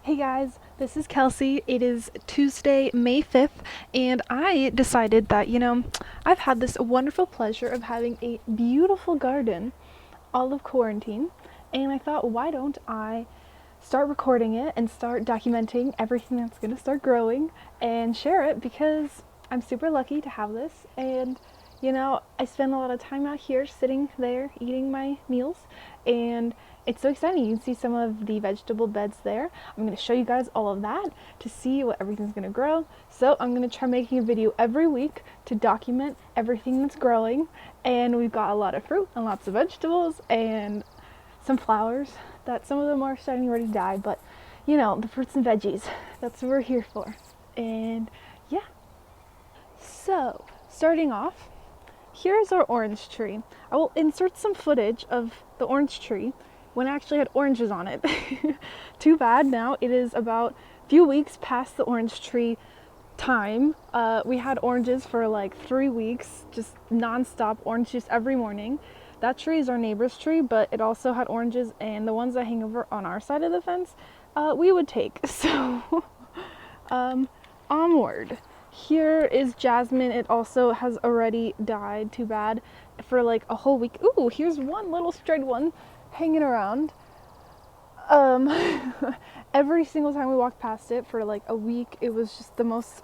Hey guys, this is Kelsey. It is Tuesday, May 5th, and I decided that, I've had this wonderful pleasure of having a beautiful garden all of quarantine, and I thought, why don't I start recording it and start documenting everything that's going to start growing and share it because I'm super lucky to have this. And I spend a lot of time out here sitting there eating my meals, and it's so exciting. You can see some of the vegetable beds there. I'm going to show you guys all of that to see what everything's going to grow. So I'm going to try making a video every week to document everything that's growing. And we've got a lot of fruit and lots of vegetables and some flowers that some of them are starting already to die, but the fruits and veggies, that's what we're here for. And yeah, so starting off, here's our orange tree. I will insert some footage of the orange tree when it actually had oranges on it. Too bad now it is about a few weeks past the orange tree time. We had oranges for like 3 weeks, just non-stop orange juice every morning. That tree is our neighbor's tree, but it also had oranges, and the ones that hang over on our side of the fence, we would take. So, onward. Here is jasmine. It also has already died, too bad, for like a whole week. Ooh, here's one little strayed one hanging around. Every single time we walked past it for like a week, it was just the most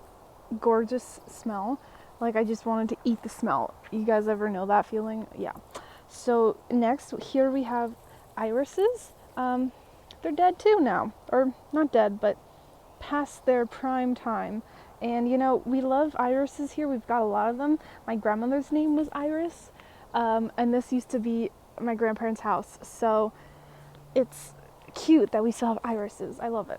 gorgeous smell. Like I just wanted to eat the smell. You guys ever know that feeling? Yeah. So next, here we have irises. They're dead too now, or not dead, but past their prime time. And we love irises here. We've got a lot of them. My grandmother's name was Iris, and this used to be my grandparents' house. So it's cute that we still have irises. I love it.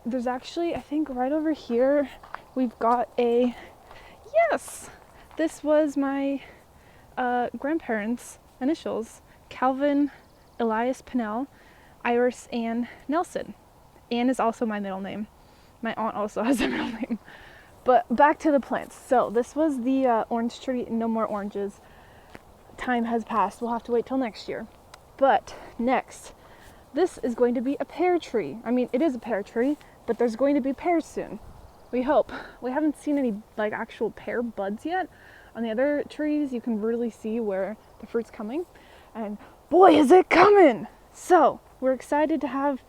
There's actually, I think right over here, we've got yes, this was my grandparents' initials, Calvin Elias Pinnell, Iris Ann Nelson. Ann is also my middle name. My aunt also has a middle name. But back to the plants. So this was the orange tree. No more oranges. Time has passed. We'll have to wait till next year. But next, this is going to be a pear tree. I mean, it is a pear tree, but there's going to be pears soon. We hope. We haven't seen any like actual pear buds yet. On the other trees, you can really see where the fruit's coming. And boy, is it coming! So we're excited to have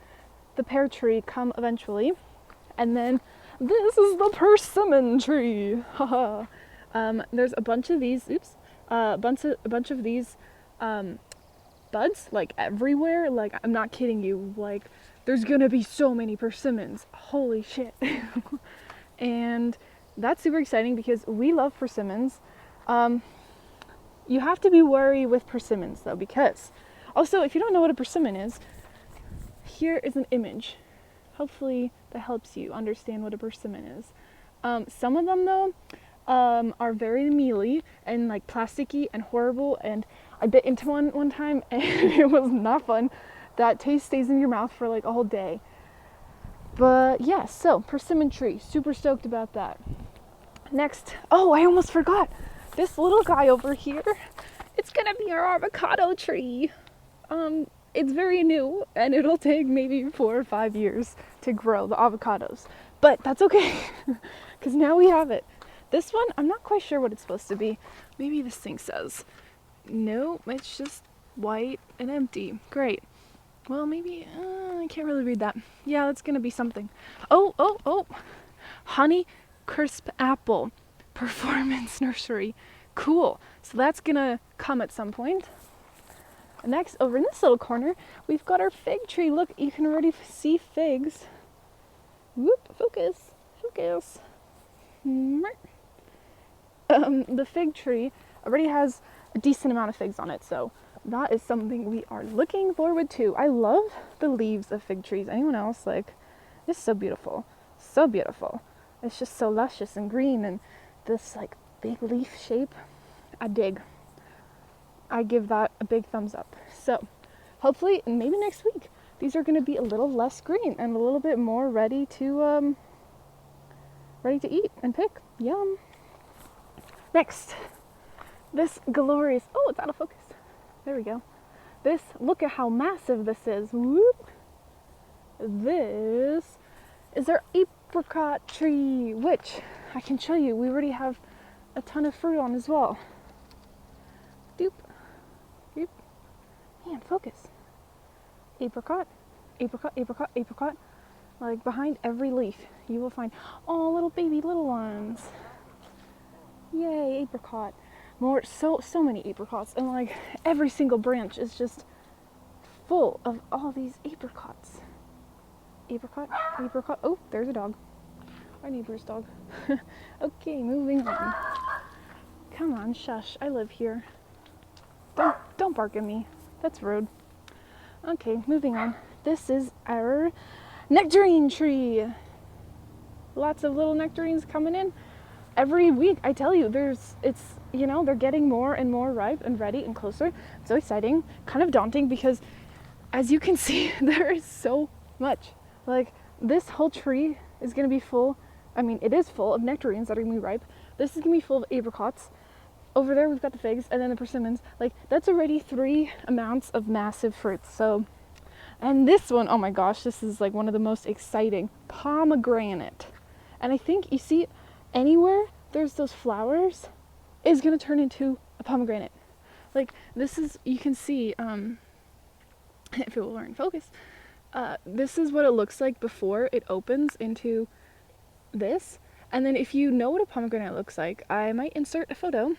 the pear tree come eventually. And then this is the persimmon tree. There's a bunch of these. A bunch of these buds like everywhere. Like I'm not kidding you. Like there's gonna be so many persimmons. Holy shit! And that's super exciting because we love persimmons. You have to be wary with persimmons though, because also if you don't know what a persimmon is, here is an image. Hopefully that helps you understand what a persimmon is. Some of them though are very mealy and like plasticky and horrible, and I bit into one time and it was not fun. That taste stays in your mouth for like a whole day. But yeah, so persimmon tree, super stoked about that. Next, oh, I almost forgot. This little guy over here, it's gonna be our avocado tree. It's very new and it'll take maybe 4 or 5 years to grow the avocados, but that's okay because now we have it. This one, I'm not quite sure what it's supposed to be. Maybe this thing says, no, it's just white and empty. Great. Well, maybe, I can't really read that. Yeah, that's gonna be something. Oh, honey crisp apple performance nursery. Cool. So that's gonna come at some point. Next, over in this little corner, we've got our fig tree. Look, you can already see figs. Whoop, focus. The fig tree already has a decent amount of figs on it, so that is something we are looking forward to. I love the leaves of fig trees. Anyone else? Like, it's so beautiful. So beautiful. It's just so luscious and green, and this like big leaf shape. I dig. I give that a big thumbs up. So hopefully maybe next week these are going to be a little less green and a little bit more ready to eat and pick. Yum. Next, this glorious, oh, it's out of focus. There we go. Look at how massive this is. Whoop. This is our apricot tree, which I can show you. We already have a ton of fruit on as well. Doop. Doop. Man, focus. Apricot, apricot, apricot, apricot. Like behind every leaf, you will find, oh, little baby little ones. Yay, apricot. More, so many apricots. And like every single branch is just full of all these apricots. Apricot, apricot. Oh, there's a dog. Our neighbor's dog. Okay, moving on. Come on, shush. I live here. Don't bark at me. That's rude. Okay, moving on. This is our nectarine tree. Lots of little nectarines coming in. Every week, I tell you, they're getting more and more ripe and ready and closer. It's so exciting, kind of daunting because as you can see, there is so much. Like, this whole tree is going to be full. I mean, it is full of nectarines that are going to be ripe. This is going to be full of apricots. Over there, we've got the figs and then the persimmons. Like, that's already 3 amounts of massive fruits. So, and this one, oh my gosh, this is like one of the most exciting. Pomegranate. And I think, you see, anywhere there's those flowers is going to turn into a pomegranate. Like, this is, you can see, if it will learn focus, this is what it looks like before it opens into this. And then if you know what a pomegranate looks like, I might insert a photo.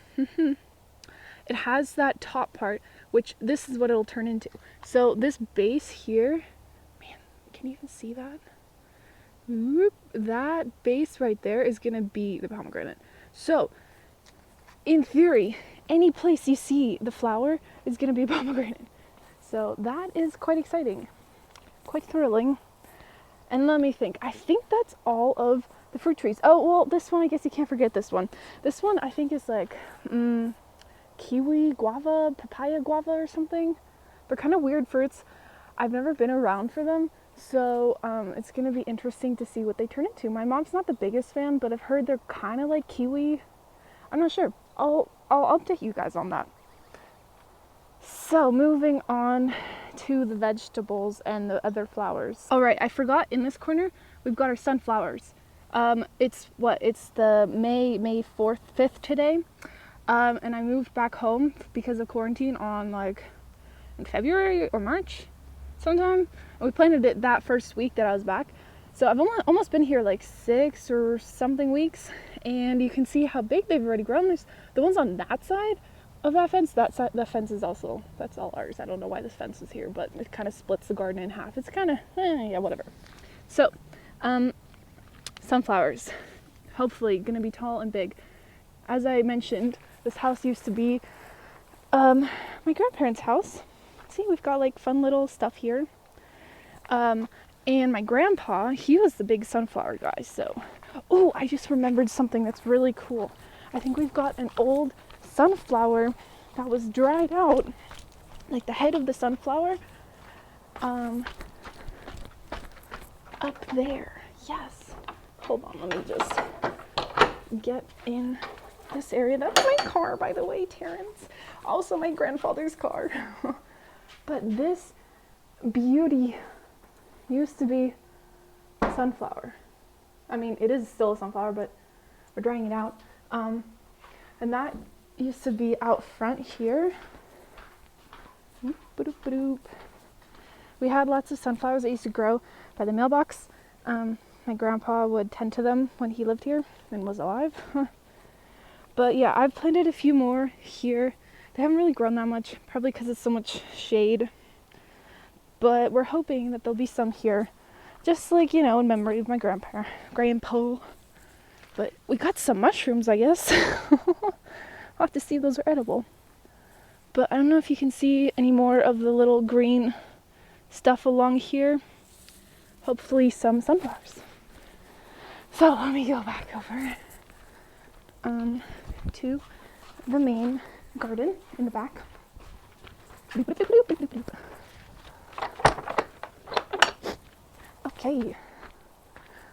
It has that top part, which this is what it'll turn into. So this base here, man, can you even see that? Whoop, that base right there is gonna be the pomegranate. So in theory, any place you see the flower is gonna be a pomegranate. So that is quite exciting, quite thrilling. And let me think, I think that's all of the fruit trees. Oh, well, this one, I guess you can't forget this one. This one, I think is like kiwi, guava, papaya, guava or something. They're kind of weird fruits. I've never been around for them, so it's going to be interesting to see what they turn into. My mom's not the biggest fan, but I've heard they're kind of like kiwi. I'm not sure. I'll update you guys on that. So moving on to the vegetables and the other flowers. All right, I forgot, in this corner, we've got our sunflowers. It's the May 4th, 5th today. And I moved back home because of quarantine on like in February or March sometime. And we planted it that first week that I was back. So I've almost been here like 6 or something weeks, and you can see how big they've already grown. There's the ones on that side of that fence. That side, the fence is also, that's all ours. I don't know why this fence is here, but it kind of splits the garden in half. It's kind of, yeah, whatever. So, sunflowers, hopefully gonna be tall and big. As I mentioned, this house used to be my grandparents' house. See, we've got like fun little stuff here. And my grandpa, he was the big sunflower guy. So, oh, I just remembered something that's really cool. I think we've got an old sunflower that was dried out, like the head of the sunflower, up there. Yes. Hold on, let me just get in this area. That's my car, by the way, Terrence. Also my grandfather's car. But this beauty used to be a sunflower. I mean, it is still a sunflower, but we're drying it out. And that used to be out front here. We had lots of sunflowers that used to grow by the mailbox. My grandpa would tend to them when he lived here and was alive. But yeah, I've planted a few more here. They haven't really grown that much, probably because it's so much shade. But we're hoping that there'll be some here, just like, you know, in memory of my grandpa. But we got some mushrooms, I guess. I'll have to see if those are edible. But I don't know if you can see any more of the little green stuff along here. Hopefully some sunflowers. So let me go back over to the main garden in the back. Okay,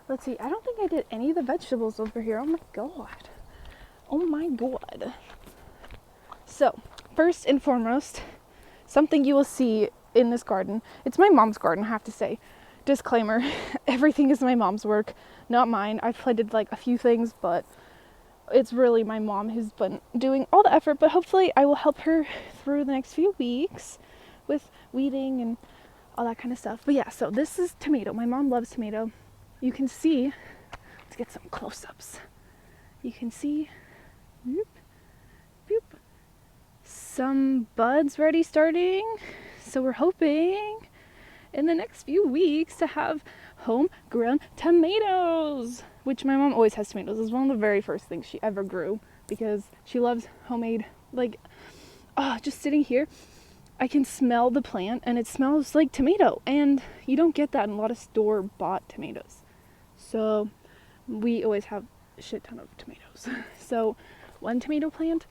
let's see. I don't think I did any of the vegetables over here. Oh my god. Oh my god. So, first and foremost, something you will see in this garden. It's my mom's garden, I have to say. disclaimer, everything is my mom's work, not mine. I've planted like a few things, but it's really my mom who's been doing all the effort, but hopefully I will help her through the next few weeks with weeding and all that kind of stuff. But yeah, so this is tomato. My mom loves tomato. You can see, let's get some close-ups. You can see, boop, boop, some buds already starting. So we're hoping in the next few weeks to have homegrown tomatoes, which my mom always has tomatoes. It's one of the very first things she ever grew because she loves homemade, like, just sitting here, I can smell the plant and it smells like tomato, and you don't get that in a lot of store-bought tomatoes. So we always have a shit ton of tomatoes. So 1 tomato plant,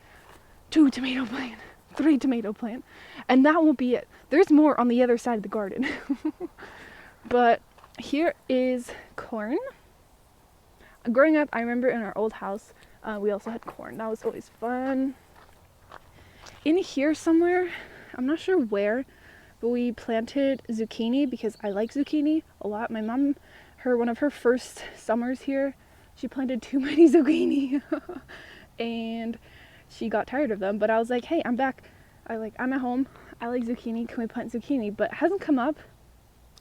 2 tomato plant, 3 tomato plant, and that won't be it. There's more on the other side of the garden. But here is corn. Growing up, I remember in our old house, we also had corn. That was always fun. In here somewhere, I'm not sure where, but we planted zucchini because I like zucchini a lot. My mom, one of her first summers here, she planted too many zucchini and she got tired of them. But I was like, hey, I'm back. I'm at home. I like zucchini. Can we plant zucchini? But it hasn't come up.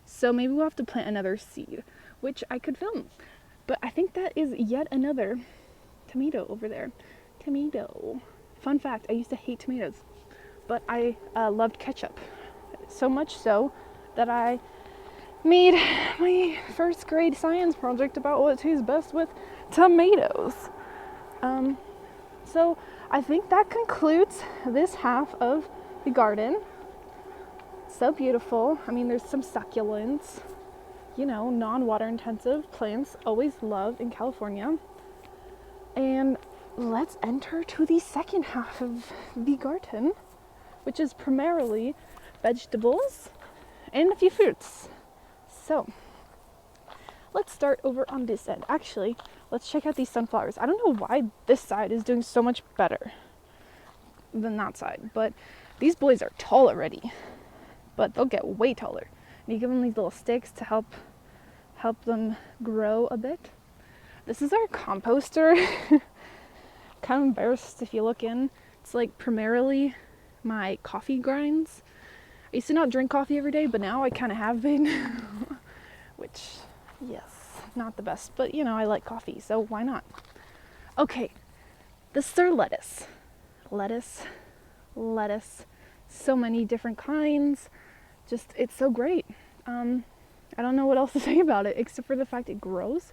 So maybe we'll have to plant another seed, which I could film. But I think that is yet another tomato over there. Tomato. Fun fact, I used to hate tomatoes, but I loved ketchup. So much so that I made my first grade science project about what tastes best with tomatoes. So I think that concludes this half of the garden. So beautiful. I mean, there's some succulents, non-water intensive plants, always love in California. And let's enter to the second half of the garden, which is primarily vegetables and a few fruits. So let's start over on this end. Actually, let's check out these sunflowers. I don't know why this side is doing so much better than that side, but these boys are tall already, but they'll get way taller. And you give them these little sticks to help them grow a bit. This is our composter. Kind of embarrassed if you look in. It's like primarily my coffee grinds. I used to not drink coffee every day, but now I kind of have been. Which, yes, not the best, but I like coffee, so why not? Okay, this is our lettuce. Lettuce. So many different kinds. Just, it's so great. I don't know what else to say about it, except for the fact it grows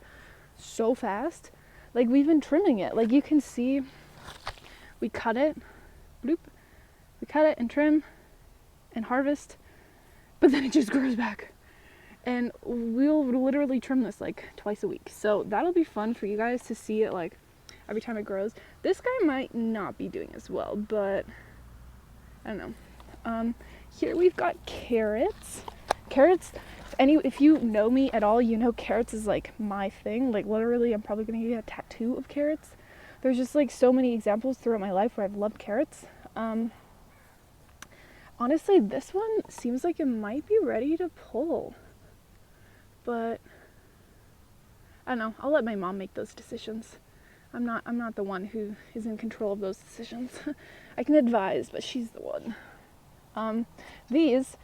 so fast. Like, we've been trimming it. Like, you can see, we cut it, bloop, we cut it and trim and harvest, but then it just grows back. And we'll literally trim this like twice a week. So that'll be fun for you guys to see it like every time it grows. This guy might not be doing as well, but I don't know. Here we've got carrots. Carrots, if you know me at all, carrots is like my thing. Like, literally, I'm probably gonna get a tattoo of carrots. There's just like so many examples throughout my life where I've loved carrots. Honestly, this one seems like it might be ready to pull, but I don't know. I'll let my mom make those decisions. I'm not the one who is in control of those decisions. I can advise, but she's the one. These,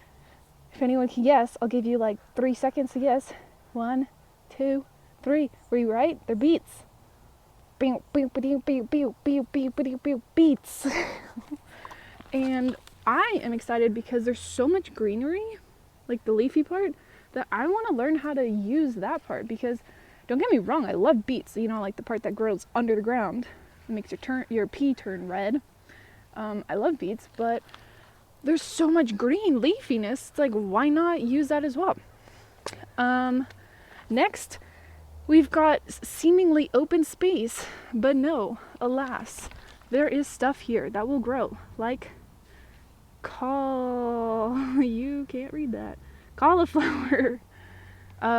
if anyone can guess, I'll give you like 3 seconds to guess. 1, 2, 3. Were you right? They're beets. Beets. And I am excited because there's so much greenery, like the leafy part, that I want to learn how to use that part. Because don't get me wrong, I love beets. Like the part that grows under the ground, it makes your pea turn red. I love beets, but there's so much green leafiness. It's like, why not use that as well? Next, we've got seemingly open space, but no, alas, there is stuff here that will grow, like you can't read that. Cauliflower,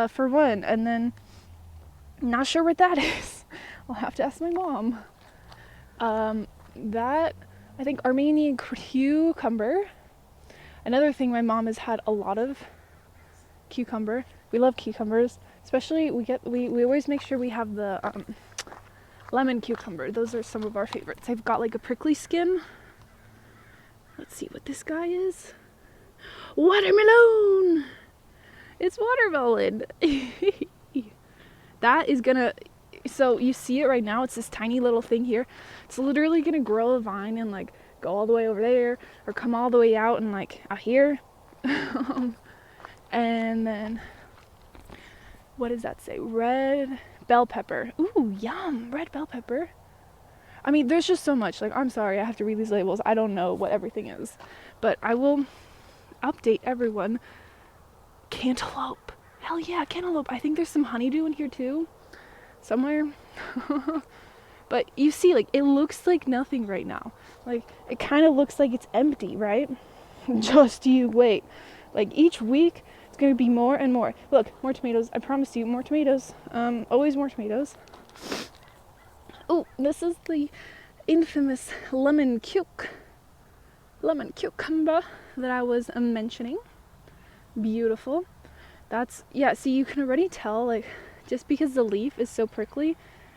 for one, and then not sure what that is. I'll have to ask my mom. That, I think, Armenian cucumber. Another thing my mom has had a lot of, cucumber. We love cucumbers, especially we always make sure we have the lemon cucumber. Those are some of our favorites. They've got like a prickly skin. Let's see what this guy is. Watermelon! It's watermelon. That is gonna, so you see it right now, it's this tiny little thing here. It's literally gonna grow a vine and like go all the way over there or come all the way out and like out here. And then, what does that say? Red bell pepper. Ooh, yum, red bell pepper. I mean, there's just so much. Like, I'm sorry, I have to read these labels. I don't know what everything is. But I will update everyone. Cantaloupe. Hell yeah, cantaloupe. I think there's some honeydew in here too. Somewhere. But you see, like, it looks like nothing right now. Like, it kind of looks like it's empty, right? Just you wait. Like, each week, it's going to be more and more. Look, more tomatoes. I promise you, more tomatoes. Always more tomatoes. Oh, this is the infamous lemon cucumber that I was mentioning. Beautiful. That's, yeah, see, you can already tell, like, just because the leaf is so prickly. I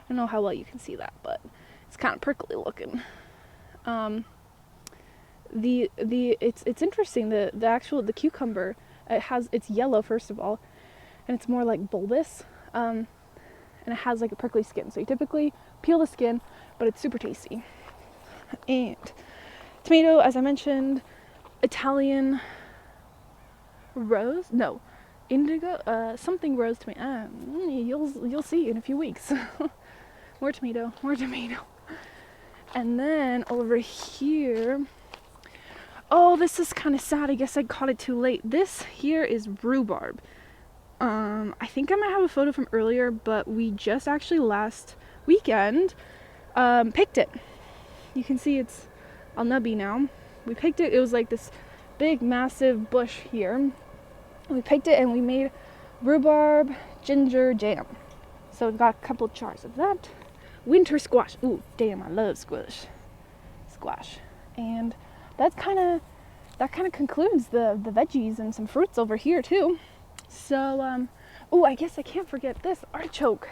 don't know how well you can see that, but it's kind of prickly looking. It's interesting, the cucumber, it's yellow first of all, and it's more like bulbous, and it has like a prickly skin. So you typically peel the skin, but it's super tasty. And tomato, as I mentioned, Italian rose, no, indigo, something rose tomato. You'll see in a few weeks. More tomato. And then over here, oh, this is kind of sad. I guess I caught it too late. This here is rhubarb. I think I might have a photo from earlier, but we just actually last weekend picked it. You can see it's all nubby now. We picked it. It was like this big, massive bush here. We picked it and we made rhubarb ginger jam. So we've got a couple jars of that. Winter squash. Ooh, damn, I love squash. And that kind of concludes the veggies and some fruits over here too. So, oh, I guess I can't forget this artichoke.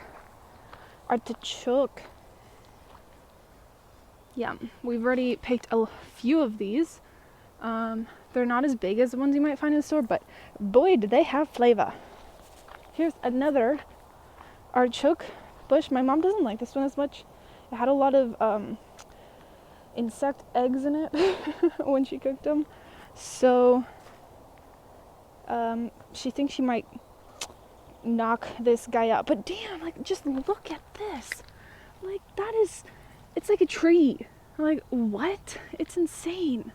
Yeah, we've already picked a few of these. They're not as big as the ones you might find in the store, but boy, do they have flavor. Here's another artichoke bush. My mom doesn't like this one as much. It had a lot of insect eggs in it when she cooked them. So she thinks she might knock this guy out. But damn, like, just look at this. Like, it's like a tree. I'm like, what? It's insane.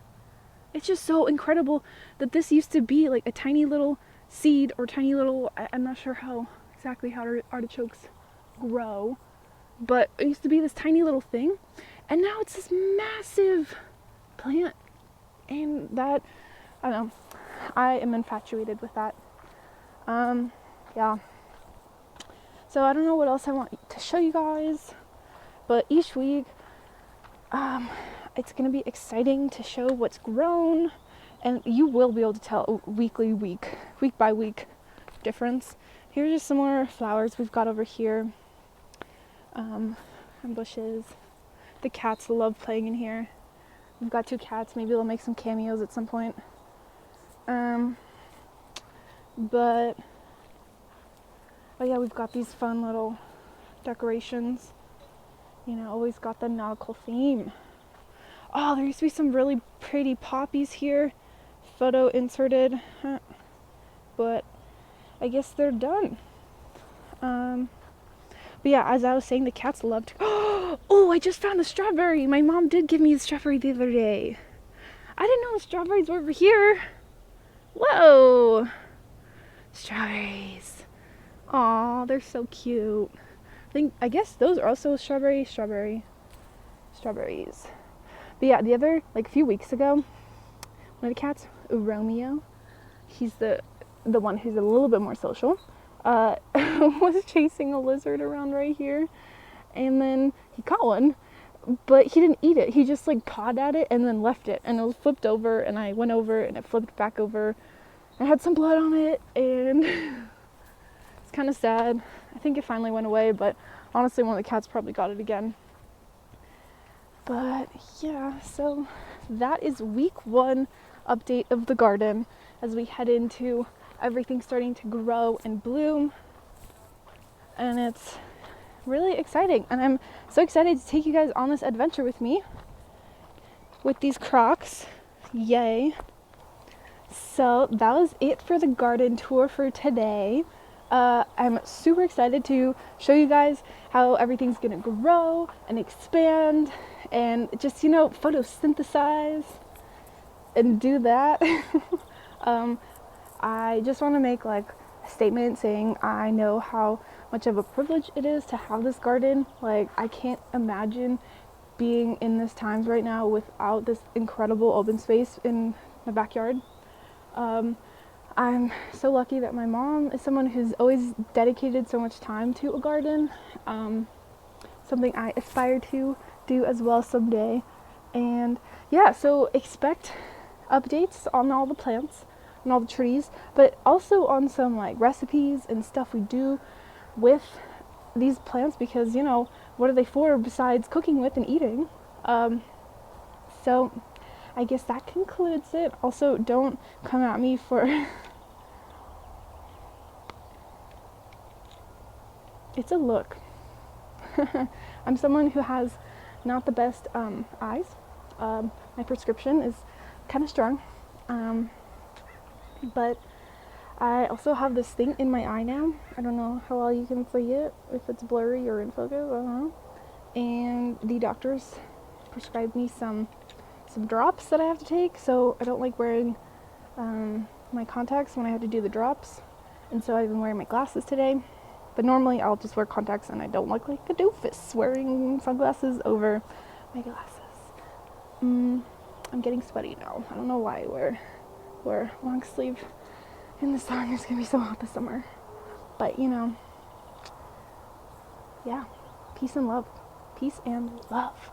It's just so incredible that this used to be like a tiny little seed or tiny little, I'm not sure exactly how artichokes grow, but it used to be this tiny little thing, and now it's this massive plant. And that, I don't know, I am infatuated with that. Yeah. So I don't know what else I want to show you guys, but each week, it's going to be exciting to show what's grown, and you will be able to tell week by week difference. Here's just some more flowers we've got over here, and bushes. The cats love playing in here. We've got 2 cats. Maybe they'll make some cameos at some point. But oh yeah, we've got these fun little decorations. You know, always got the nautical theme. Oh, there used to be some really pretty poppies here. Photo inserted. But I guess they're done. But yeah, as I was saying, the cats loved. Oh, I just found a strawberry. My mom did give me a strawberry the other day. I didn't know the strawberries were over here. Whoa. Strawberries. Aw, they're so cute. I guess those are also strawberries. But yeah, the other, like a few weeks ago, one of the cats, Romeo, he's the one who's a little bit more social, was chasing a lizard around right here, and then he caught one, but he didn't eat it. He just like pawed at it and then left it, and it was flipped over, and I went over and it flipped back over. I had some blood on it, and kind of sad. I think it finally went away, but honestly one of the cats probably got it again. But yeah, so that is week 1 update of the garden as we head into everything starting to grow and bloom. And it's really exciting. And I'm so excited to take you guys on this adventure with me with these Crocs. Yay. So that was it for the garden tour for today. I'm super excited to show you guys how everything's gonna grow and expand and just, you know, photosynthesize and do that. I just want to make like a statement saying I know how much of a privilege it is to have this garden. Like, I can't imagine being in this times right now without this incredible open space in my backyard. I'm so lucky that my mom is someone who's always dedicated so much time to a garden, something I aspire to do as well someday. And yeah, so expect updates on all the plants and all the trees, but also on some like recipes and stuff we do with these plants, because, you know, what are they for besides cooking with and eating? So I guess that concludes it. Also, don't come at me for it's a look. I'm someone who has not the best eyes. My prescription is kind of strong, but I also have this thing in my eye now. I don't know how well you can see it, if it's blurry or in focus, I don't know. And the doctors prescribed me some drops that I have to take, so I don't like wearing my contacts when I have to do the drops, and so I've been wearing my glasses today. But normally I'll just wear contacts and I don't look like a doofus wearing sunglasses over my glasses. I'm getting sweaty now. I don't know why I wear long sleeve in the sun. It's gonna be so hot this summer. But, you know, yeah, peace and love. Peace and love.